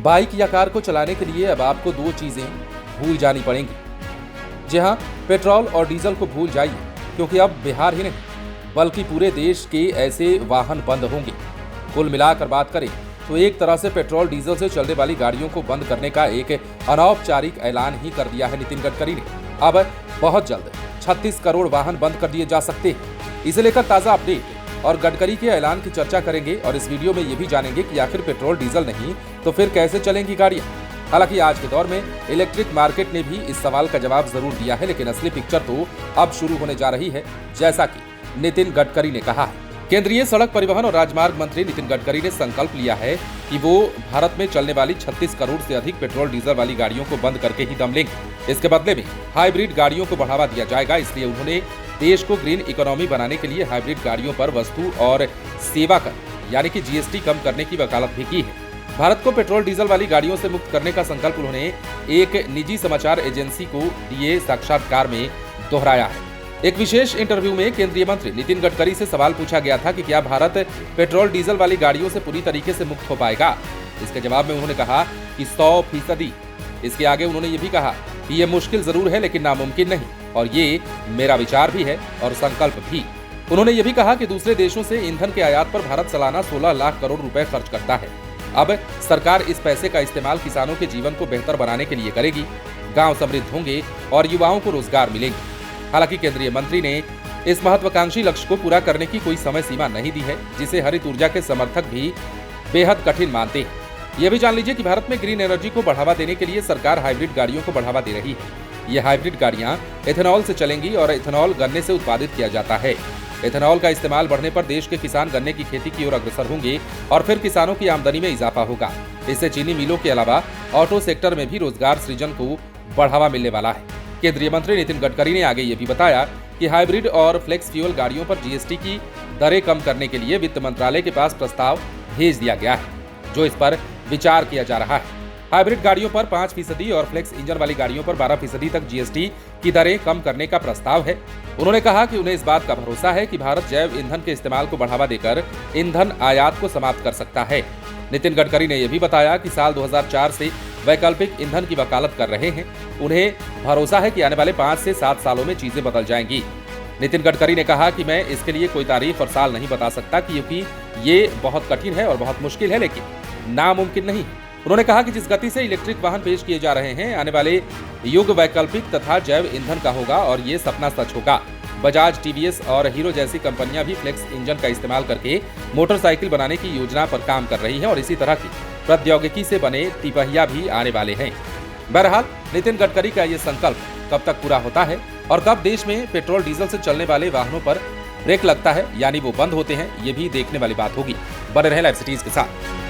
Bike या car को चलाने के लिए अब आपको दो चीजें भूल जानी पड़ेंगी। जी हाँ, पेट्रोल और डीजल को भूल जाइए, क्योंकि अब बिहार ही नहीं बल्कि पूरे देश के ऐसे वाहन बंद होंगे। कुल मिलाकर बात करें तो एक तरह से पेट्रोल डीजल से चलने वाली गाड़ियों को बंद करने का एक अनौपचारिक ऐलान ही कर दिया है नितिन गडकरी ने। अब बहुत जल्द 36 करोड़ वाहन बंद कर दिए जा सकते हैं। इसे लेकर ताजा अपडेट और गडकरी के ऐलान की चर्चा करेंगे और इस वीडियो में ये भी जानेंगे कि आखिर पेट्रोल डीजल नहीं तो फिर कैसे चलेंगी गाड़ियां। हालांकि आज के दौर में इलेक्ट्रिक मार्केट ने भी इस सवाल का जवाब जरूर दिया है, लेकिन असली पिक्चर तो अब शुरू होने जा रही है, जैसा कि नितिन गडकरी ने कहा है। केंद्रीय सड़क परिवहन और राजमार्ग मंत्री नितिन गडकरी ने संकल्प लिया है कि वो भारत में चलने वाली 36 करोड़ से अधिक पेट्रोल डीजल वाली गाड़ियों को बंद करके ही दम लेंगे। इसके बदले में हाइब्रिड गाड़ियों को बढ़ावा दिया जाएगा। इसलिए उन्होंने देश को ग्रीन इकोनॉमी बनाने के लिए हाइब्रिड गाड़ियों पर वस्तु और सेवा कर यानी कि जीएसटी कम करने की वकालत भी की है। भारत को पेट्रोल डीजल वाली गाड़ियों से मुक्त करने का संकल्प उन्होंने एक निजी समाचार एजेंसी को दिए साक्षात्कार में दोहराया है। एक विशेष इंटरव्यू में केंद्रीय मंत्री नितिन गडकरी से सवाल पूछा गया था कि क्या भारत पेट्रोल डीजल वाली गाड़ियों से पूरी तरीके से मुक्त हो पाएगा। इसके जवाब में उन्होंने कहा कि 100%। इसके आगे उन्होंने ये भी कहा कि ये मुश्किल जरूर है लेकिन नामुमकिन नहीं, और ये मेरा विचार भी है और संकल्प भी। उन्होंने ये भी कहा कि दूसरे देशों से ईंधन के आयात पर भारत सालाना 16 लाख करोड़ रुपए खर्च करता है। अब सरकार इस पैसे का इस्तेमाल किसानों के जीवन को बेहतर बनाने के लिए करेगी, गांव समृद्ध होंगे और युवाओं को रोजगार मिलेंगे। हालांकि केंद्रीय मंत्री ने इस महत्वाकांक्षी लक्ष्य को पूरा करने की कोई समय सीमा नहीं दी है, जिसे हरित ऊर्जा के समर्थक भी बेहद कठिन मानते हैं। यह भी जान लीजिए कि भारत में ग्रीन एनर्जी को बढ़ावा देने के लिए सरकार हाइब्रिड गाड़ियों को बढ़ावा दे रही है। ये हाइब्रिड गाड़ियां इथेनॉल से चलेंगी और इथेनॉल गन्ने से उत्पादित किया जाता है। इथेनॉल का इस्तेमाल बढ़ने पर देश के किसान गन्ने की खेती की ओर अग्रसर होंगे और फिर किसानों की आमदनी में इजाफा होगा। इससे चीनी मिलों के अलावा ऑटो सेक्टर में भी रोजगार सृजन को बढ़ावा मिलने वाला है। केंद्रीय मंत्री नितिन गडकरी ने आगे ये भी बताया कि हाइब्रिड और फ्लेक्स फ्यूल गाड़ियों पर जीएसटी की दरें कम करने के लिए वित्त मंत्रालय के पास प्रस्ताव भेज दिया गया है, जो इस पर विचार किया जा रहा है। हाइब्रिड गाड़ियों पर 5% और फ्लेक्स इंजन वाली गाड़ियों पर 12% तक जीएसटी की दरें कम करने का प्रस्ताव है। उन्होंने कहा कि उन्हें इस बात का भरोसा है कि भारत जैव ईंधन के इस्तेमाल को बढ़ावा देकर ईंधन आयात को समाप्त कर सकता है। नितिन गडकरी ने यह भी बताया कि साल 2004 से वैकल्पिक ईंधन की वकालत कर रहे हैं। उन्हें भरोसा है कि आने वाले 5 से 7 सालों में चीजें बदल जाएंगी। नितिन गडकरी ने कहा कि मैं इसके लिए कोई तारीख और साल नहीं बता सकता, क्योंकि ये बहुत कठिन है और बहुत मुश्किल है, लेकिन नामुमकिन नहीं है। उन्होंने कहा कि जिस गति से इलेक्ट्रिक वाहन पेश किए जा रहे हैं, आने वाले युग वैकल्पिक तथा जैव ईंधन का होगा और ये सपना सच होगा। बजाज, टीवीएस और हीरो जैसी कंपनियां भी फ्लेक्स इंजन का इस्तेमाल करके मोटरसाइकिल बनाने की योजना पर काम कर रही हैं और इसी तरह की प्रौद्योगिकी से बने तिपहिया भी आने वाले हैं। बहरहाल नितिन गडकरी का ये संकल्प कब तक पूरा होता है और कब देश में पेट्रोल डीजल से चलने वाले वाहनों पर ब्रेक लगता है, यानी वो बंद होते हैं, ये भी देखने वाली बात होगी। बने रहें लाइव सिटीज के साथ।